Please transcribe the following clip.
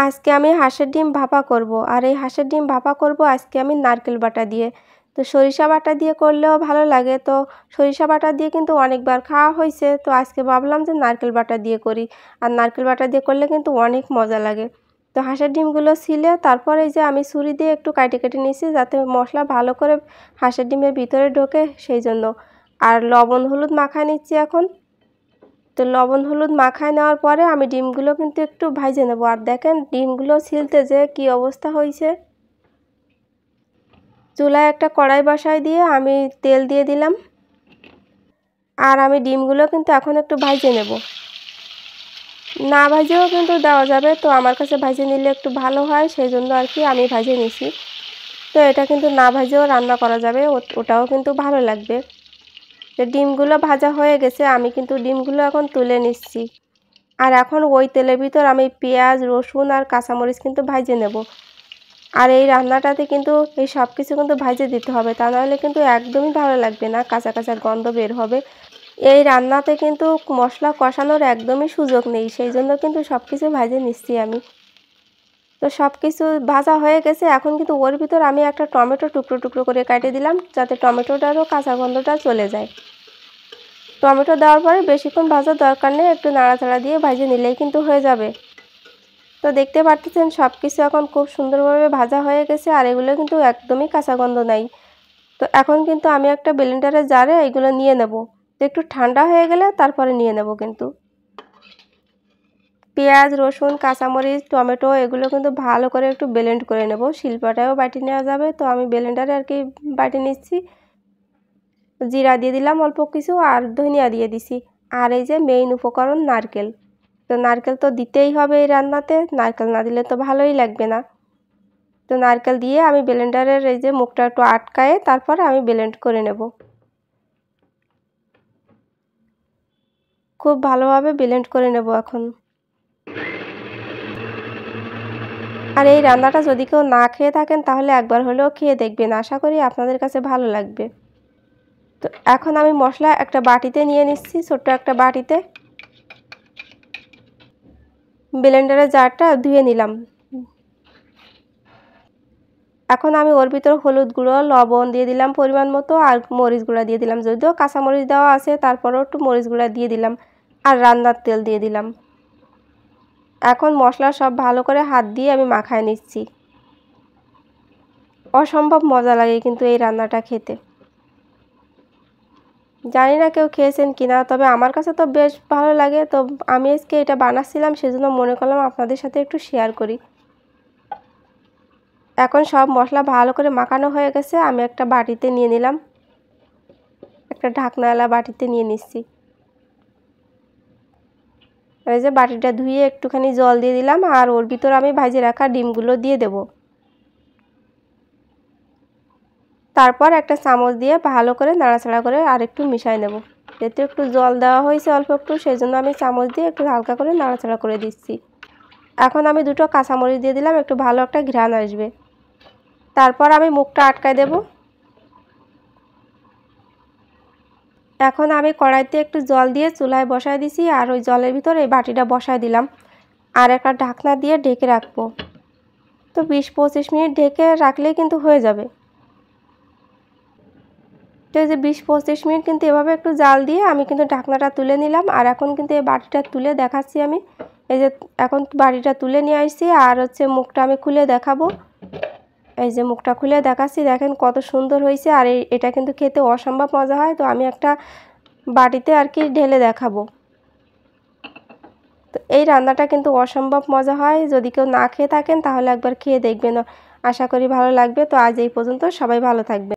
আজকে আমি হাঁসের ডিম ভাপা করব আর এই হাঁসের ডিম ভাপা করব আজকে আমি নারকেল বাটা দিয়ে। তো সরিষা বাটা দিয়ে করলেও ভালো লাগে, তো সরিষা বাটা দিয়ে কিন্তু অনেকবার খাওয়া হয়েছে, তো আজকে ভাবলাম যে নারকেল বাটা দিয়ে করি। আর নারকেল বাটা দিয়ে করলে কিন্তু অনেক মজা লাগে। তো হাঁসের ডিমগুলো ছিলে তারপরে এই যে আমি ছুরি দিয়ে একটু কেটে কেটে নিয়েছি যাতে মশলা ভালো করে হাঁসের ডিমের ভিতরে ঢোকে সেই জন্য। আর লবণ হলুদ মাখায় নিচ্ছি এখন। তো লবণ হলুদ মাখায় নেওয়ার পরে আমি ডিমগুলো কিন্তু একটু ভাজে নেব। আর দেখেন ডিমগুলো ছিলতে যে কি অবস্থা হয়েছে। চুলায় একটা কড়াই বসায় দিয়ে আমি তেল দিয়ে দিলাম, আর আমি ডিমগুলো কিন্তু এখন একটু ভাজে নেব। না ভাজেও কিন্তু দেওয়া যাবে, তো আমার কাছে ভাজে নিলে একটু ভালো হয় সেই জন্য আর কি আমি ভাজে নিছি। তো এটা কিন্তু না ভাজেও রান্না করা যাবে, ওটাও কিন্তু ভালো লাগবে। তো ডিমগুলো ভাজা হয়ে গেছে, আমি কিন্তু ডিমগুলো এখন তুলে নিচ্ছি। আর এখন ওই তেলের ভিতর আমি পেঁয়াজ রসুন আর কাঁচামরিচ কিন্তু ভাজে নেব। আর এই রান্নাটাতে কিন্তু এই সব কিছু কিন্তু ভাজে দিতে হবে, তা নাহলে কিন্তু একদমই ভালো লাগবে না, কাঁচা কাঁচা গন্ধ বের হবে। এই রান্নাতে কিন্তু মশলা কষানোর একদমই সুযোগ নেই, সেই জন্য কিন্তু সব কিছু ভাজে নিচ্ছি আমি। তো সব কিছু ভাজা হয়ে গেছে, এখন কিন্তু ওর ভিতর আমি একটা টমেটো টুকরো টুকরো করে কেটে দিলাম যাতে টমেটোটারও কাঁচা গন্ধটা চলে যায়। টমেটো দেওয়ার পরে বেশিক্ষণ ভাজার দরকার নেই, একটু নাড়াচাড়া দিয়ে ভেজে নিলেই কিন্তু হয়ে যাবে। তো দেখতে পাচ্ছেন সব কিছু এখন খুব সুন্দরভাবে ভাজা হয়ে গেছে, আর এগুলো কিন্তু একদমই কাঁচা গন্ধ নাই। তো এখন কিন্তু আমি একটা ব্লেন্ডারের জারে এগুলো নিয়ে নেব। তো একটু ঠান্ডা হয়ে গেলে তারপরে নিয়ে নেব। কিন্তু পেঁয়াজ রসুন কাঁচামরিচ টমেটো এগুলো কিন্তু ভালো করে একটু ব্লেন্ড করে নেব, শিলপাটায়ও বাটি নেওয়া যাবে, তো আমি ব্লেন্ডারে আর কি বাটি নিচ্ছি। জিরা দিয়ে দিলাম অল্প কিছু, আর ধনিয়া দিয়ে দিছি। আর এই যে মেইন উপকরণ নারকেল, তো নারকেল তো দিতেই হবে এই রান্নাতে, নারকেল না দিলে তো ভালোই লাগবে না। তো নারকেল দিয়ে আমি ব্লেন্ডারের এই যে মুখটা একটু আটকায়ে তারপরে আমি ব্লেন্ড করে নেব। খুব ভালোভাবে ব্লেন্ড করে নেব এখন। আর এই রান্নাটা যদি কেউ না খেয়ে থাকেন তাহলে একবার হলেও খেয়ে দেখবেন, আশা করি আপনাদের কাছে ভালো লাগবে। তো এখন আমি মশলা একটা বাটিতে নিয়ে নিচ্ছি, ছোট্ট একটা বাটিতে। ব্লেন্ডারের জারটা ধুয়ে নিলাম। এখন আমি ওর ভিতর হলুদ গুঁড়ো লবণ দিয়ে দিলাম পরিমাণ মতো, আর মরিচ গুঁড়া দিয়ে দিলাম, যদিও কাঁচা মরিচ দেওয়া আছে তারপরেও একটু মরিচ গুঁড়া দিয়ে দিলাম, আর রান্নার তেল দিয়ে দিলাম। এখন মশলা সব ভালো করে হাত দিয়ে আমি মাখায় নিচ্ছি। অসম্ভব মজা লাগে কিন্তু এই রান্নাটা খেতে। জানি না কেউ খেয়েছেন কিনা, তবে আমার কাছে তো বেশ ভালো লাগে। তো আমি আজকে এটা বানাচ্ছিলাম সেজন্য মনে করলাম আপনাদের সাথে একটু শেয়ার করি। এখন সব মশলা ভালো করে মাখানো হয়ে গেছে, আমি একটা বাটিতে নিয়ে নিলাম, একটা ঢাকনাওয়ালা বাটিতে নিয়ে নিচ্ছি। এই যে বাটিটা ধুয়ে একটুখানি জল দিয়ে দিলাম, আর ওর ভিতর আমি ভাজে রাখা ডিমগুলো দিয়ে দেব। তারপর একটা চামচ দিয়ে ভালো করে নাড়াচাড়া করে আর একটু মিশিয়ে নেব। যেহেতু একটু জল দেওয়া হয়েছে অল্প একটু, সেই জন্য আমি চামচ দিয়ে একটু হালকা করে নাড়াচাড়া করে দিচ্ছি। এখন আমি দুটো কাঁচামরিচ দিয়ে দিলাম, একটু ভালো একটা ঘ্রাণ আসবে। তারপর আমি মুখটা আটকায় দেব। এখন আমি কড়াইতে একটু জল দিয়ে চুলায় বসায় দিছি, আর ওই জলের ভিতর এই বাটিটা বসায় দিলাম, আর একটা ঢাকনা দিয়ে ঢেকে রাখবো। তো 20-25 মিনিট ঢেকে রাখলেই কিন্তু হয়ে যাবে। তো এই যে 20-25 মিনিট কিন্তু এভাবে একটু জাল দিয়ে আমি কিন্তু ঢাকনাটা তুলে নিলাম, আর এখন কিন্তু এই বাটিটা তুলে দেখাচ্ছি আমি। এই যে এখন বাটিটা তুলে নিয়ে আসছি, আর হচ্ছে মুখটা আমি খুলে দেখাবো। এই যে মুখটা খুলে দেখাচ্ছি, দেখেন কত সুন্দর হয়েছে, আর এটা কিন্তু খেতে অসম্ভব মজা হয়। তো আমি একটা বাটিতে আর কি ঢেলে দেখাবো। তো এই রান্নাটা কিন্তু অসম্ভব মজা হয়, যদি কেউ না খেয়ে থাকেন তাহলে একবার খেয়ে দেখবেন, আশা করি ভালো লাগবে। তো আজ এই পর্যন্ত, সবাই ভালো থাকবেন।